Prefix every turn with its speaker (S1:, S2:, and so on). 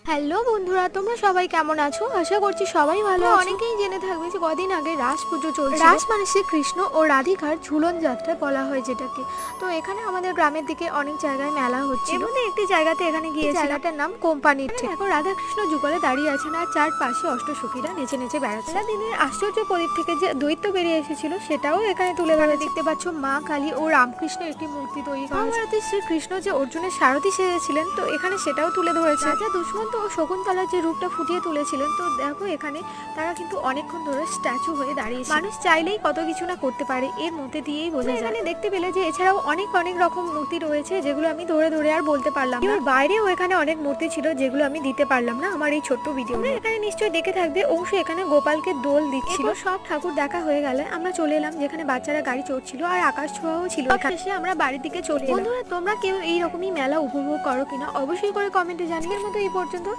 S1: Hello বন্ধুরা, তোমরা সবাই কেমন আছো? আশা করছি সবাই ভালো আছো। অনেকেই জেনে থাকবে যে কদিন আগে রাস পুজো চলছে। রাস মানে শ্রীকৃষ্ণ ও রাধিকার ঝুলন যাত্রা বলা হয় যেটাকে। তো এখানে আমাদের গ্রামের দিকে অনেক জায়গায় মেলা হচ্ছে। এর মধ্যে একটি জায়গাতে এখানে গিয়েছি, জায়গাটার নাম কোম্পানির ট্রেন। এখন রাধাকৃষ্ণ যুগলে দাঁড়িয়ে আছেন আর চারপাশে অষ্টসখীরা নেচে নেচে বেড়াচ্ছে। দিনের আশ্চর্য প্রদীপ থেকে যে দৈত্য বেরিয়ে এসেছিল সেটাও এখানে তুলে ধরে। দেখতে পাচ্ছ মা কালী ও রামকৃষ্ণের একটি মূর্তি তৈরি করা হয়েছে। মহাভারতে শ্রীকৃষ্ণ যে অর্জুনের সারথি সেজেছিলেন, তো এখানে সেটাও তুলে ধরেছে। রাজা দুষ্মন্ত ও শকুন্তলার যে রূপটা ফুটিয়ে তুলেছিলেন, তো দেখো এখানে তারা কিন্তু অনেকক্ষণ ধরে স্ট্যাচু হয়ে দাঁড়িয়েছে। মানুষ চাইলেই কত কিছু না করতে পারে, এর মধ্যে দিয়েই বোঝা যায়। এখানে দেখতে পেলে যে এছাড়াও অনেক অনেক রকম মূর্তি রয়েছে, যেগুলো আমি ধরে ধরে আর বলতে পারলাম না। এর বাইরেও এখানে অনেক মূর্তি ছিল, যেগুলো আমি দিতে পারলাম না আমার এই ছোট্ট ভিডিও। এখানে নিশ্চয়ই দেখে থাকবে অংশ এখানে গোপালকে দোল দিচ্ছিল। সব ঠাকুর দেখা হয়ে গেলে আমরা চলে এলাম যেখানে বাচ্চারা গাড়ি চড়ছিল আর আকাশ ছোঁয়াও ছিল। শেষে আমরা বাড়ির দিকে চলে এলাম। বন্ধুরা, তোমরা কেউ এইরকমই মেলা উপভোগ করো কিনা অবশ্যই করে কমেন্টে জানিয়ে। এর মতো এই পর্যন্ত।